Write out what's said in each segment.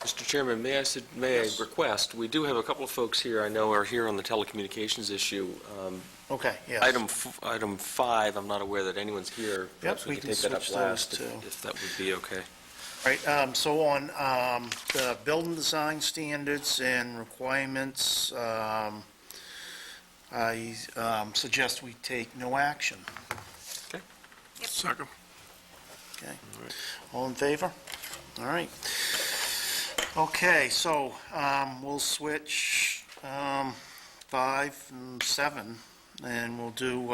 Mr. Chairman, may I request, we do have a couple of folks here I know are here on the telecommunications issue. Okay, yes. Item 5, I'm not aware that anyone's here. Perhaps we we can can take that up switch last, those two. if that would be okay. Right, so on the building design standards and requirements, I suggest we take no action. Second. Okay. All in favor? All right. Okay, so we'll switch 5 and 7, and we'll do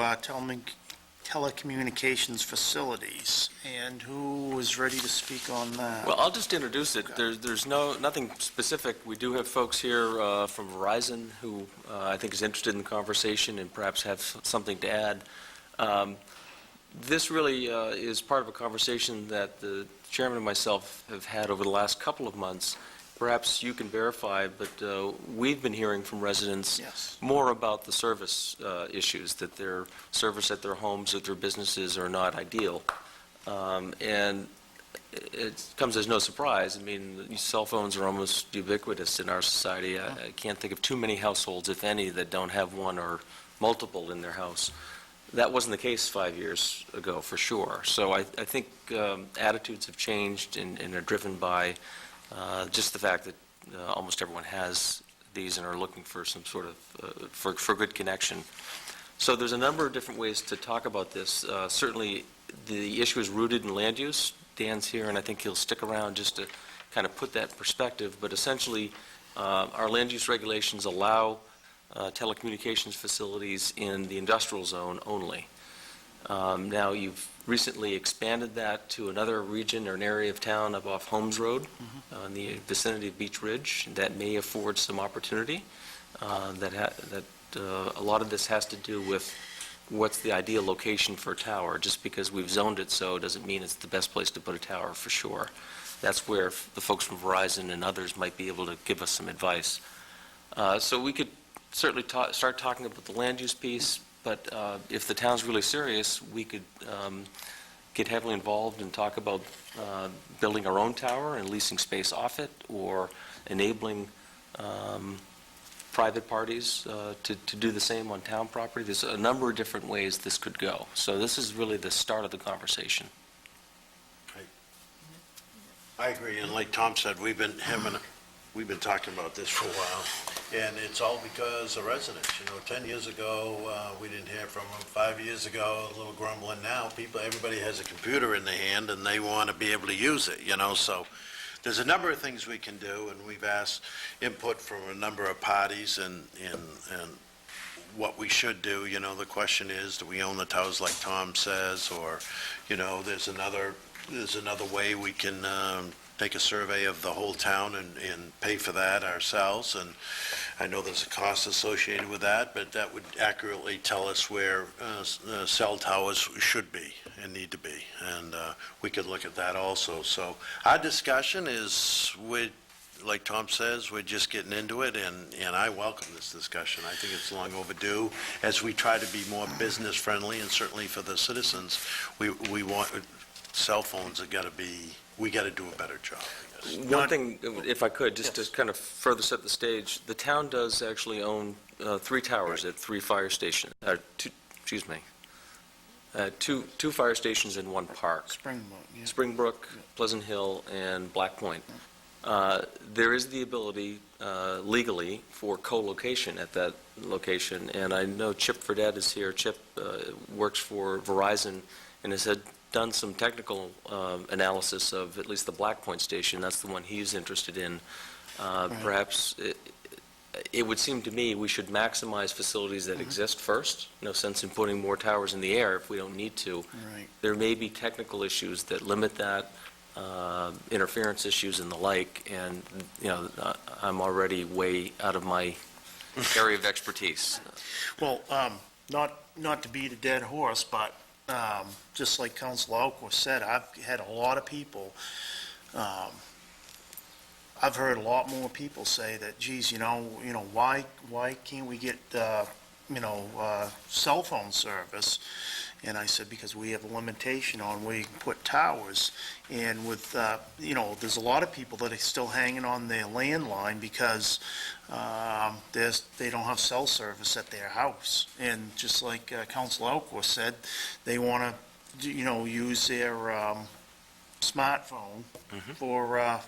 telecommunications facilities. And who is ready to speak on that? Well, I'll just introduce it. There's nothing specific. We do have folks here from Verizon who I think is interested in the conversation and perhaps have something to add. This really is part of a conversation that the chairman and myself have had over the last couple of months. Perhaps you can verify, but we've been hearing from residents Yes. more about the service issues, that their service at their homes, at their businesses are not ideal. And it comes as no surprise. I mean, cell phones are almost ubiquitous in our society. I can't think of too many households, if any, that don't have one or multiple in their house. That wasn't the case 5 years ago, for sure. So I think attitudes have changed and are driven by just the fact that almost everyone has these and are looking for some sort of, for good connection. So there's a number of different ways to talk about this. Certainly, the issue is rooted in land use. Dan's here, and I think he'll stick around just to kind of put that in perspective. But essentially, our land use regulations allow telecommunications facilities in the industrial zone only. Now, you've recently expanded that to another region or an area of town up off Holmes Road in the vicinity of Beach Ridge. That may afford some opportunity. A lot of this has to do with what's the ideal location for a tower. Just because we've zoned it so doesn't mean it's the best place to put a tower, for sure. That's where the folks from Verizon and others might be able to give us some advice. So we could certainly start talking about the land use piece, but if the town's really serious, we could get heavily involved and talk about building our own tower and leasing space off it, or enabling private parties to do the same on town property. There's a number of different ways this could go. So this is really the start of the conversation. I agree, and like Tom said, we've been talking about this for a while, and it's all because of residents. 10 years ago, we didn't hear from them. 5 years ago, a little grumbling. Now, everybody has a computer in their hand, and they want to be able to use it, So there's a number of things we can do, and we've asked input from a number of parties and what we should do. The question is, do we own the towers like Tom says, or, there's another way we can take a survey of the whole town and pay for that ourselves. And I know there's a cost associated with that, but that would accurately tell us where cell towers should be and need to be. And we could look at that also. So our discussion is, like Tom says, we're just getting into it, and I welcome this discussion. I think it's long overdue. As we try to be more business friendly, and certainly for the citizens, we want cell phones we got to do a better job, I guess. One thing, if I could, just to kind of further set the stage, the town does actually own 3 towers at 3 fire stations, two fire stations in one park. Springbrook, Pleasant Hill, and Black Point. There is the ability legally for co-location at that location, and I know Chip Fredette is here. Chip works for Verizon and has done some technical analysis of at least the Black Point station. That's the one he's interested in. Perhaps it would seem to me we should maximize facilities that exist first. No sense in putting more towers in the air if we don't need to. Right. There may be technical issues that limit that, interference issues and the like, and I'm already way out of my area of expertise. Well, not to beat a dead horse, but just like Councilor Alquist said, I've had a lot of people, I've heard a lot more people say that, geez, why can't we get, cell phone service? And I said, because we have a limitation on where you can put towers. And with, there's a lot of people that are still hanging on their landline because they don't have cell service at their house. And just like Councilor Elkworth said, they want to, use their smartphone for,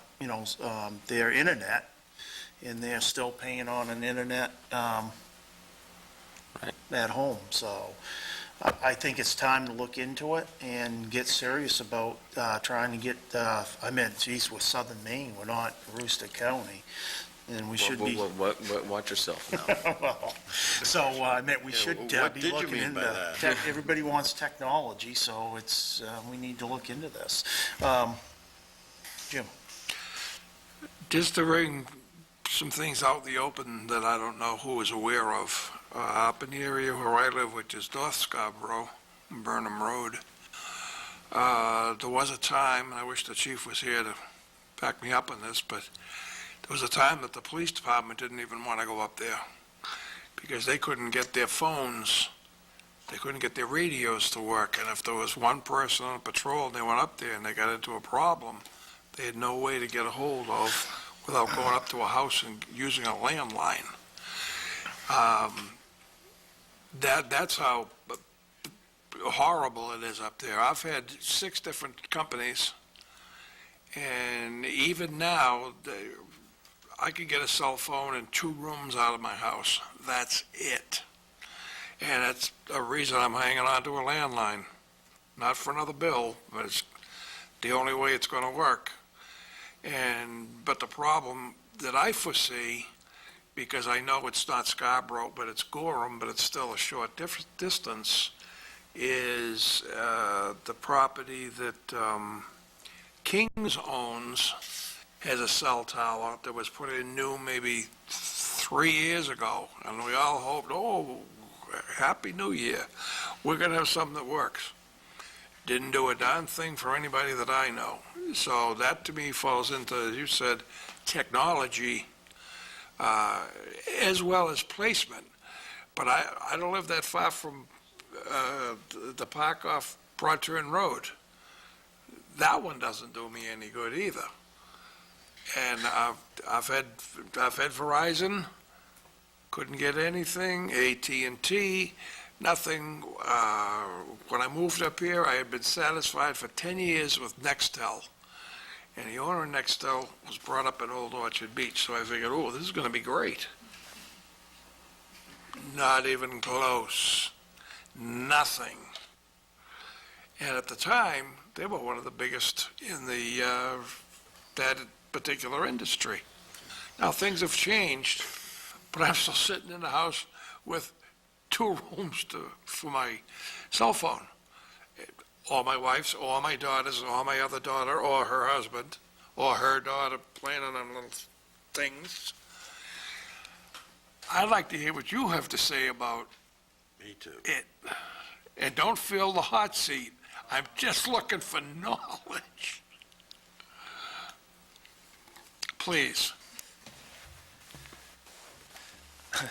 their internet, and they're still paying on an internet at home. So I think it's time to look into it and get serious about trying to get, geez, we're southern Maine, we're not Aroostook County, and we should be. Watch yourself now. Well, so I meant we should what be did you looking mean into, by that? everybody wants technology, so it's, we need to look into this. Jim? Just to bring some things out in the open that I don't know who is aware of. Up in the area where I live, which is North Scarborough, Burnham Road, there was a time, and I wish the chief was here to back me up on this, but there was a time that the police department didn't even want to go up there because they couldn't get their phones, they couldn't get their radios to work, and if there was one person on patrol and they went up there and they got into a problem, they had no way to get a hold of without going up to a house and using a landline. That's how horrible it is up there. I've had 6 different companies, and even now, I could get a cell phone in 2 rooms out of my house. That's it. And that's a reason I'm hanging on to a landline. Not for another bill, but it's the only way it's going to work. But the problem that I foresee, because I know it's not Scarborough, but it's Gorham, but it's still a short distance, is the property that Kings owns has a cell tower that was put in new maybe 3 years ago, and we all hoped, oh, Happy New Year, we're going to have something that works. Didn't do a darn thing for anybody that I know. So that to me falls into, as you said, technology as well as placement. But I don't live that far from the park off Broad Turn Road. That one doesn't do me any good either. And I've had Verizon, couldn't get anything, AT&T, nothing. When I moved up here, I had been satisfied for 10 years with Nextel. And the owner of Nextel was brought up at Old Orchard Beach, so I figured, oh, this is going to be great. Not even close. Nothing. And at the time, they were one of the biggest in that particular industry. Now, things have changed, but I'm still sitting in the house with 2 rooms for my cell phone. Or my wife's, or my daughter's, or my other daughter, or her husband, or her daughter playing on them little things. I'd like to hear what you have to say about Me too. it. And don't fill the hot seat. I'm just looking for knowledge. Please.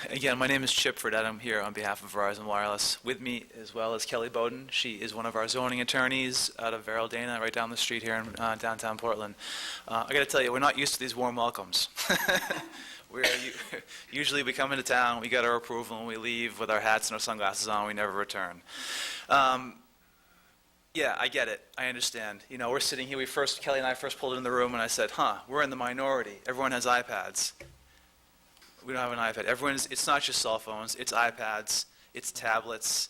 Again, my name is Chip Fredette. I'm here on behalf of Verizon Wireless. With me as well as Kelly Bowden. She is one of our zoning attorneys out of Dana, right down the street here in downtown Portland. I got to tell you, we're not used to these warm welcomes. Usually we come into town, we get our approval, and we leave with our hats and our sunglasses on. We never return. Yeah, I get it. I understand. You know, we're sitting here. Kelly and I first pulled in the room, and I said, we're in the minority. Everyone has iPads. We don't have an iPad. It's not just cell phones. It's iPads. It's tablets.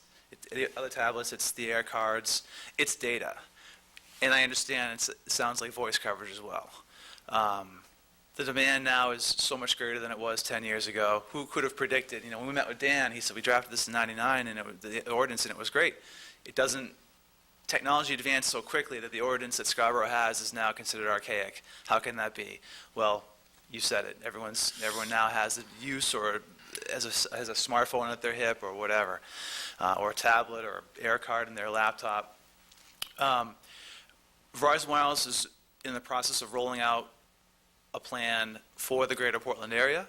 Other tablets. It's the air cards. It's data. And I understand it sounds like voice coverage as well. The demand now is so much greater than it was 10 years ago. Who could have predicted? You know, when we met with Dan, he said we drafted this in '99 and the ordinance, and it was great. Technology advanced so quickly that the ordinance that Scarborough has is now considered archaic. How can that be? Well, you said it. Everyone now has a use or has a smartphone at their hip or whatever, or a tablet or air card in their laptop. Verizon Wireless is in the process of rolling out a plan for the greater Portland area,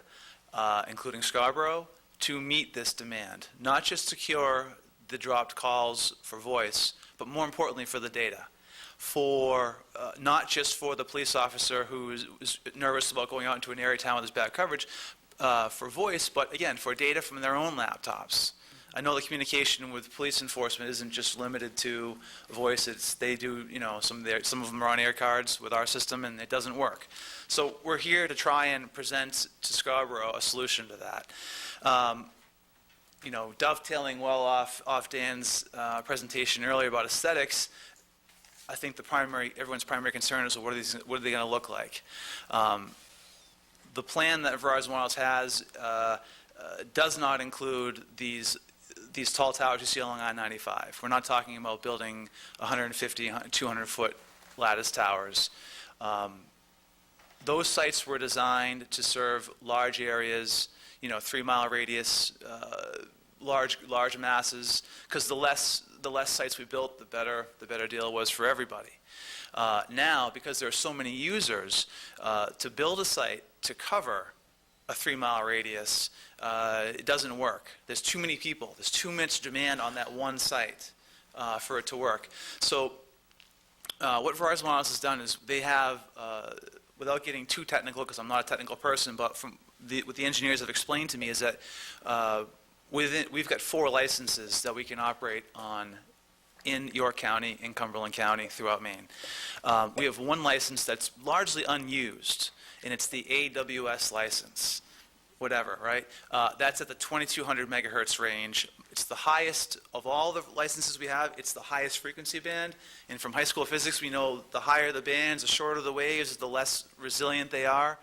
including Scarborough, to meet this demand. Not just secure the dropped calls for voice, but more importantly for the data. For, not just for the police officer who is nervous about going out into an area town with bad coverage, for voice, but again, for data from their own laptops. I know the communication with police enforcement isn't just limited to voice. They do, some of them are on air cards with our system, and it doesn't work. So we're here to try and present to Scarborough a solution to that. Dovetailing well off Dan's presentation earlier about aesthetics, I think everyone's primary concern is what are they going to look like? The plan that Verizon Wireless has does not include these tall towers you see along I-95. We're not talking about building 150, 200-foot lattice towers. Those sites were designed to serve large areas, 3-mile radius, large masses, because the less sites we built, the better deal was for everybody. Now, because there are so many users, to build a site to cover a 3-mile radius, it doesn't work. There's too many people. There's too much demand on that one site for it to work. So what Verizon Wireless has done is they have, without getting too technical, because I'm not a technical person, but what the engineers have explained to me is that we've got 4 licenses that we can operate on in York County, in Cumberland County, throughout Maine. We have 1 license that's largely unused, and it's the AWS license, whatever, right? That's at the 2200 megahertz range. It's the highest of all the licenses we have. It's the highest frequency band, and from high school physics, we know the higher the bands, the shorter the waves, the less resilient they are.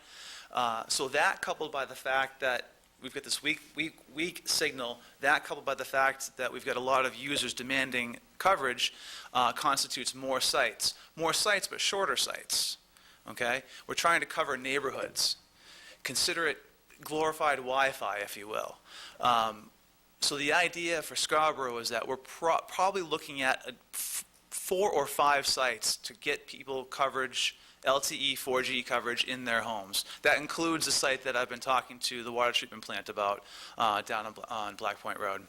So that, coupled by the fact that we've got this weak signal, that coupled by the fact that we've got a lot of users demanding coverage, constitutes more sites. More sites, but shorter sites, okay? We're trying to cover neighborhoods. Consider it glorified Wi-Fi, if you will. So the idea for Scarborough is that we're probably looking at 4 or 5 sites to get people coverage, LTE 4G coverage in their homes. That includes the site that I've been talking to the water treatment plant about down on Black Point Road.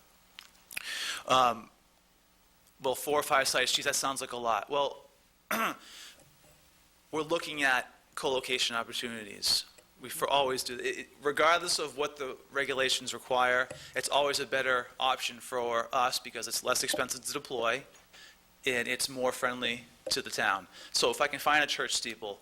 Well, 4 or 5 sites, geez, that sounds like a lot. Well, we're looking at co-location opportunities. We always do. Regardless of what the regulations require, it's always a better option for us because it's less expensive to deploy and it's more friendly to the town. So if I can find a church steeple,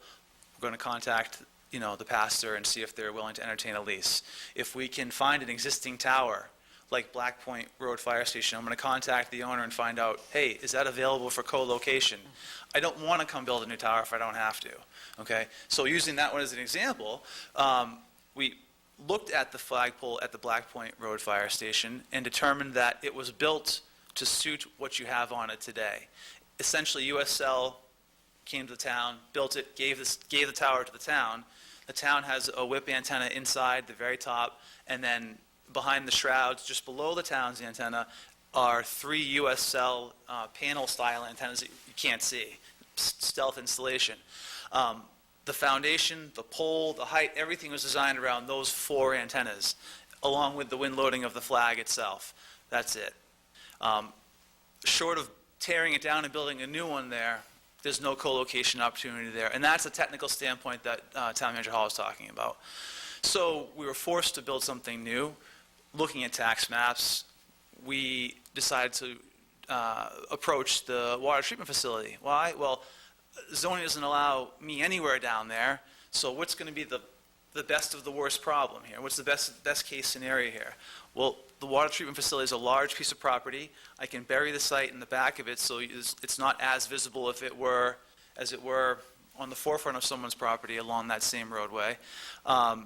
we're going to contact the pastor and see if they're willing to entertain a lease. If we can find an existing tower, like Black Point Road Fire Station, I'm going to contact the owner and find out, hey, is that available for co-location? I don't want to come build a new tower if I don't have to, okay? So using that one as an example, we looked at the flagpole at the Black Point Road Fire Station and determined that it was built to suit what you have on it today. Essentially, USL came to the town, built it, gave the tower to the town. The town has a whip antenna inside the very top, and then behind the shrouds, just below the town's antenna, are 3 USL panel-style antennas that you can't see, stealth installation. The foundation, the pole, the height, everything was designed around those 4 antennas, along with the wind loading of the flag itself. That's it. Short of tearing it down and building a new one there's no co-location opportunity there. And that's a technical standpoint that Town Manager Hall is talking about. So we were forced to build something new. Looking at tax maps, we decided to approach the water treatment facility. Why? Well, zoning doesn't allow me anywhere down there, so what's going to be the best of the worst problem here? What's the best case scenario here? Well, the water treatment facility is a large piece of property. I can bury the site in the back of it so it's not as visible as it were on the forefront of someone's property along that same roadway. Not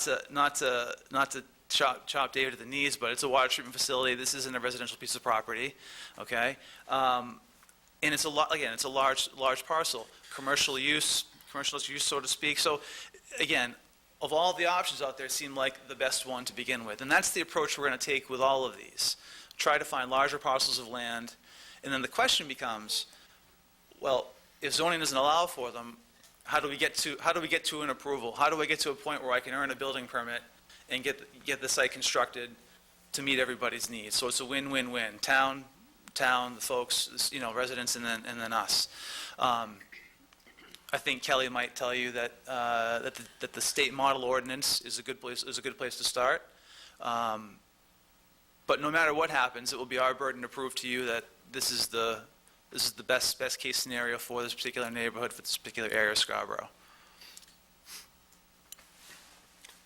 to chop David at the knees, but it's a water treatment facility. This isn't a residential piece of property, okay? And it's a large parcel, commercial use, so to speak. So again, of all the options out there, it seemed like the best one to begin with. And that's the approach we're going to take with all of these. Try to find larger parcels of land. And then the question becomes, well, if zoning doesn't allow for them, how do we get to an approval? How do I get to a point where I can earn a building permit and get the site constructed to meet everybody's needs. So it's a win-win-win. Town, the folks, residents, and then us. I think Kelly might tell you that that the state model ordinance is a good place to start. But no matter what happens, it will be our burden to prove to you that this is the best case scenario for this particular neighborhood, for this particular area of Scarborough.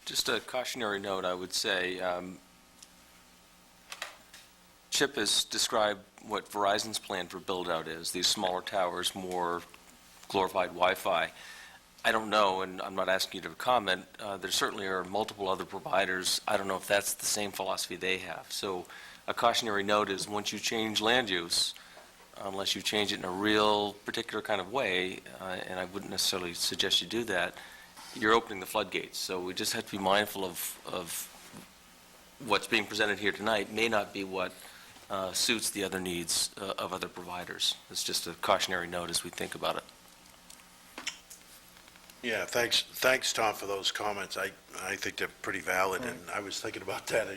Just a cautionary note, I would say. Chip has described what Verizon's plan for build-out is, these smaller towers, more glorified Wi-Fi. I don't know, and I'm not asking you to comment. There certainly are multiple other providers. I don't know if that's the same philosophy they have. So a cautionary note is once you change land use, unless you change it in a real particular kind of way, and I wouldn't necessarily suggest you do that, you're opening the floodgates. So we just have to be mindful of what's being presented here tonight may not be what suits the other needs of other providers. It's just a cautionary note as we think about it. Yeah, thanks, Tom, for those comments. I think they're pretty valid, and I was thinking about that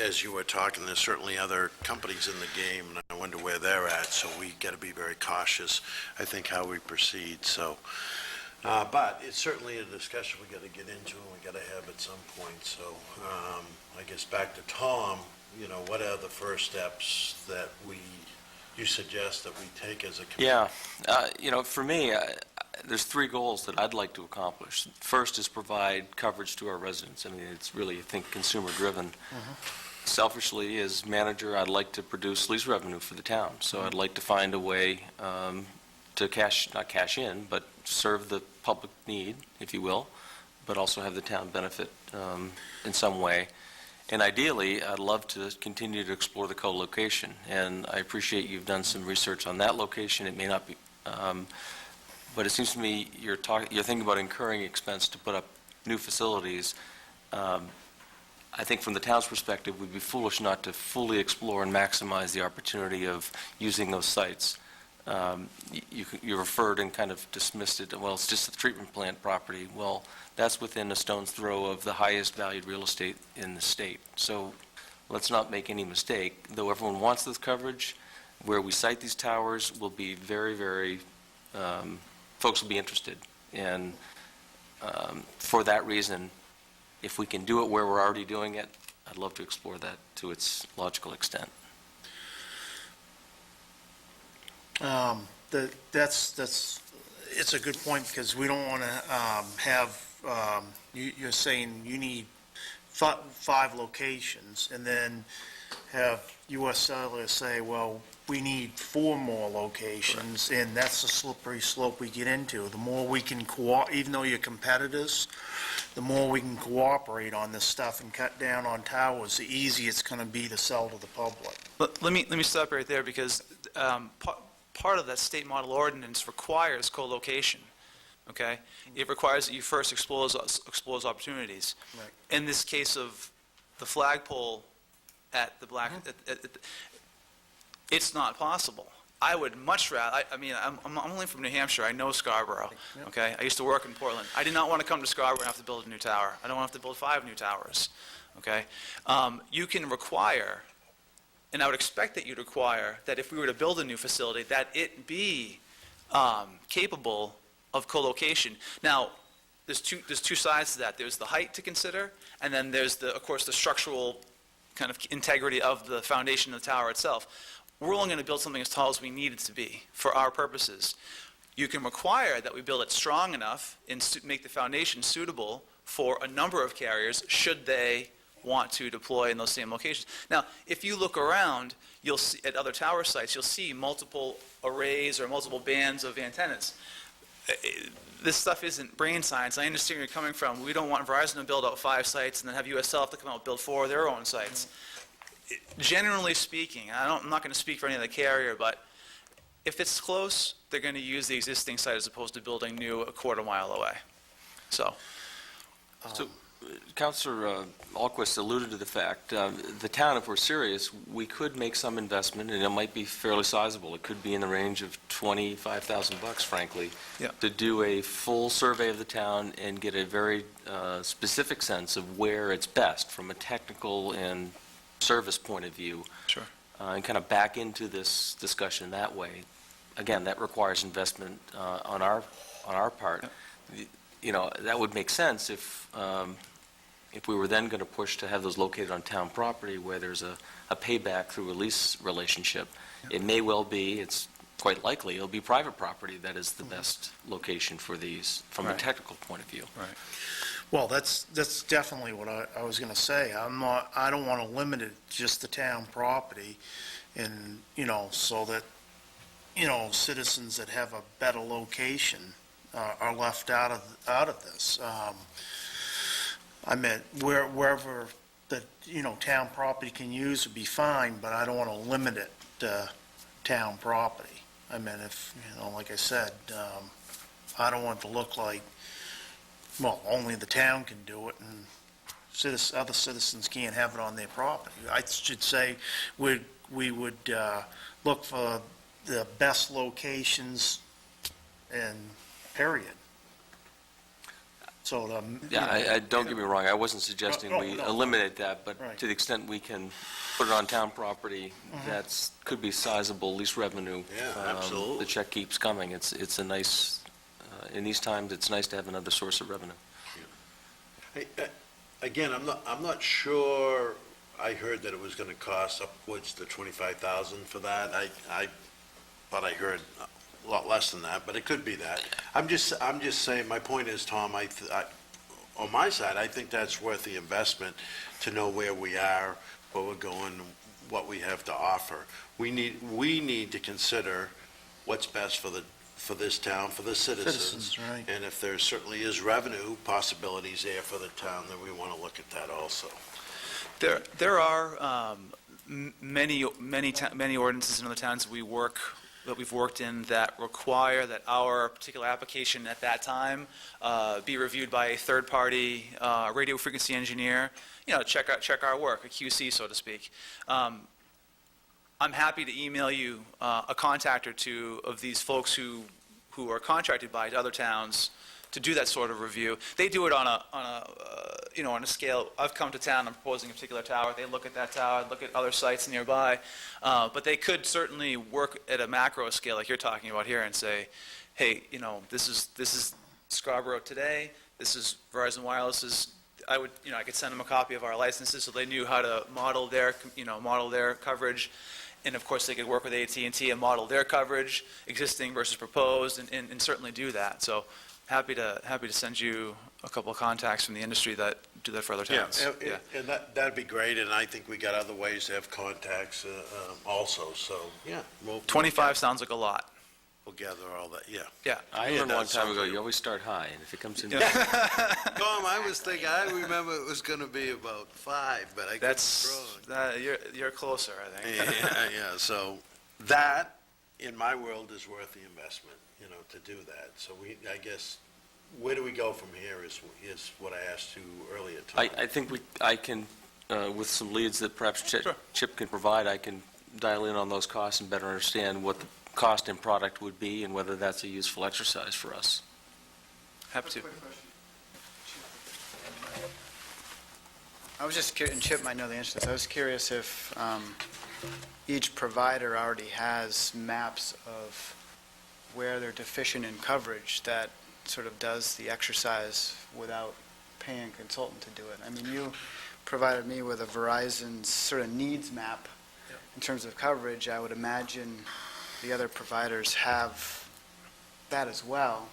as you were talking. There's certainly other companies in the game, and I wonder where they're at, so we got to be very cautious, I think, how we proceed, so. But it's certainly a discussion we got to get into, and we got to have at some point, so I guess back to Tom, what are the first steps that you suggest that we take as a community? Yeah, for me, there's three goals that I'd like to accomplish. First is provide coverage to our residents. I mean, it's really, I think, consumer-driven. Selfishly, as manager, I'd like to produce lease revenue for the town. So I'd like to find a way to not cash in, but serve the public need, if you will, but also have the town benefit in some way. And ideally, I'd love to continue to explore the co-location. And I appreciate you've done some research on that location. It may not be, but it seems to me you're thinking about incurring expense to put up new facilities. I think from the town's perspective, we'd be foolish not to fully explore and maximize the opportunity of using those sites. You referred and kind of dismissed it, well, it's just a treatment plant property. Well, that's within a stone's throw of the highest valued real estate in the state. So let's not make any mistake. Though everyone wants this coverage, where we site these towers will be very, very, folks will be interested. And for that reason, if we can do it where we're already doing it, I'd love to explore that to its logical extent. It's a good point, because we don't want to have, you're saying you need 5 locations, and then have U.S. Cellular say, well, we need 4 more locations, and that's the slippery slope we get into. The more we can even though you're competitors, the more we can cooperate on this stuff and cut down on towers, the easier it's going to be to sell to the public. Let me stop right there, because part of that state model ordinance requires co-location, okay? It requires that you first explore those opportunities. Right. In this case of the flagpole at the it's not possible. I would much rather, I'm only from New Hampshire, I know Scarborough, okay? I used to work in Portland. I did not want to come to Scarborough and have to build a new tower. I don't want to have to build 5 new towers, okay? You can require, and I would expect that you'd require, that if we were to build a new facility, that it be capable of co-location. Now, there's two sides to that. There's the height to consider, and then there's, of course, the structural kind of integrity of the foundation of the tower itself. We're only going to build something as tall as we need it to be for our purposes. You can require that we build it strong enough and make the foundation suitable for a number of carriers should they want to deploy in those same locations. Now, if you look around, you'll see at other tower sites, you'll see multiple arrays or multiple bands of antennas. This stuff isn't brain science. I understand where you're coming from. We don't want Verizon to build out 5 sites and then have USL have to come out and build 4 of their own sites. Generally speaking, I'm not going to speak for any other carrier, but if it's close, they're going to use the existing site as opposed to building new a quarter mile away. So Councilor Alquist alluded to the fact, the town, if we're serious, we could make some investment, and it might be fairly sizable. It could be in the range of $25,000, frankly, to do a full survey of the town and get a very specific sense of where it's best from a technical and service point of view. Sure. And kind of back into this discussion that way. Again, that requires investment on our part. You know, that would make sense if we were then going to push to have those located on town property where there's a payback through a lease relationship. It may well be, it's quite likely, it'll be private property that is the best location for these, from a Right. technical point of view. Right. Well, that's definitely what I was going to say. I don't want to limit it just to town property and, you know, so that, you know, citizens that have a better location are left out of this. I meant wherever the, you know, town property can use would be fine, but I don't want to limit it to town property. I mean, if, you know, like I said, I don't want it to look like, well, only the town can do it, and other citizens can't have it on their property. I should say, we would look for the best locations, and period. So, Yeah, I don't get me wrong, I wasn't suggesting No, we no. eliminate that, but Right. to the extent we can put it on town property, that's, could be sizable lease revenue. Yeah, absolutely. The check keeps coming. It's a nice, in these times, it's nice to have another source of revenue. Again, I'm not sure, I heard that it was gonna cost upwards to 25,000 for that. I thought I heard a lot less than that, but it could be that. I'm just saying, my point is, Tom, on my side, I think that's worth the investment to know where we are, where we're going, what we have to offer. We need to consider what's best for this town, for the citizens. Citizens, right. And if there certainly is revenue possibilities there for the town, then we want to look at that also. There are many ordinances in other towns that we've worked in that require that our particular application at that time be reviewed by a third-party radio frequency engineer, you know, check our work, a QC, so to speak. I'm happy to email you a contact or two of these folks who are contracted by other towns to do that sort of review. They do it on a scale. I've come to town, I'm proposing a particular tower. They look at that tower, look at other sites nearby. But they could certainly work at a macro scale like you're talking about here and say, hey, you know, this is Scarborough today. This is Verizon Wireless's. I could send them a copy of our licenses so they knew how to model their coverage. And of course, they could work with AT&T and model their coverage, existing versus proposed, and certainly do that. So happy to send you a couple of contacts from the industry that do that for other towns. And that'd be great, and I think we got other ways to have contacts also, so, yeah. 25 sounds like a lot. We'll gather all that, yeah. Yeah. I Yeah, learned a long that time sounds ago, like- you always start high, and if it comes in. Tom, I remember it was gonna be about 5, but I could be wrong. You're closer, I think. Yeah, so that, in my world, is worth the investment, you know, to do that. So I guess, where do we go from here is what I asked you earlier, Tom. I think I can, with some leads that perhaps Sure. Chip can provide, I can dial in on those costs and better understand what the cost and product would be and whether that's a useful exercise for us. Happy to. I was just curious, and Chip might know the answer to this. I was curious if each provider already has maps of where they're deficient in coverage that sort of does the exercise without paying a consultant to do it. I mean, you provided me with a Verizon sort of needs map in terms of coverage. I would imagine the other providers have that as well.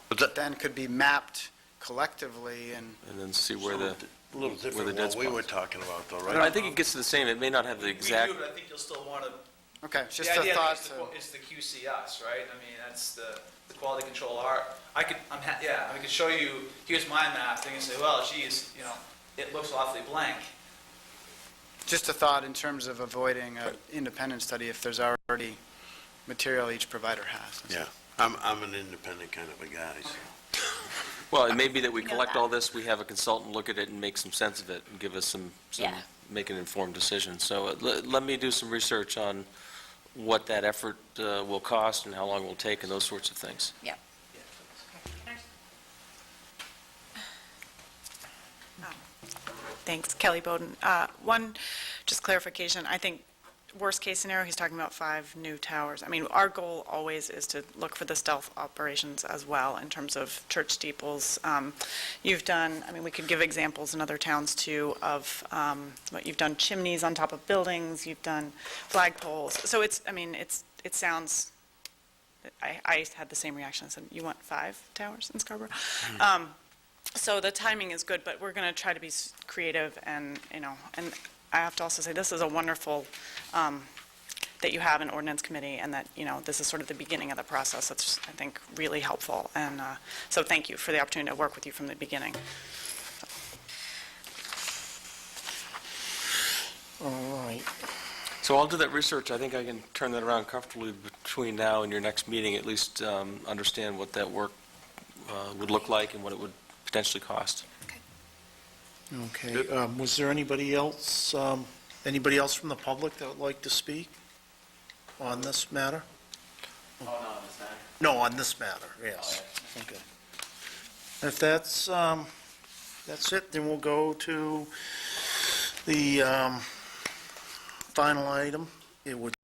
But But then could be mapped collectively and And then see where the, A little different the than dead what we were spots. talking about, though, I right? think it gets to the same, it may not have the exact, We do, but I think you'll still want to. okay, it's just The a idea thought is to. it's the QCS, right? I mean, that's the quality control I could show you, here's my map, and you can say, well, geez, you know, it looks awfully blank. Just a thought in terms of avoiding an independent study if there's already material each provider has. Yeah, I'm an independent kind of a guy, so. well, it may be that we know collect that. all this, we have a consultant look at it and make some sense of it and give us some Yeah. make an informed decision. So let me do some research on what that effort will cost and how long it will take and those sorts of things. Yep. Thanks, Kelly Bowden. One just clarification, I think worst-case scenario, he's talking about 5 new towers. I mean, our goal always is to look for the stealth operations as well in terms of church steeples. You've done, I mean, we could give examples in other towns too of what you've done, chimneys on top of buildings, you've done flagpoles. So it's, I mean, it sounds, I had the same reaction. I said, you want 5 towers in Scarborough? So the timing is good, but we're going to try to be creative and, you know, and I have to also say, this is a wonderful, that you have an ordinance committee and that, you know, this is sort of the beginning of the process. That's, I think, really helpful. And so thank you for the opportunity to work with you from the beginning. All right. So I'll do that research. I think I can turn that around comfortably between now and your next meeting, at least understand what that work would look like and what it would potentially cost. Okay, was there anybody else from the public that would like to speak on this matter? Oh, no, it's not. No, on this matter, yes. Okay. If that's it, then we'll go to the final item. It would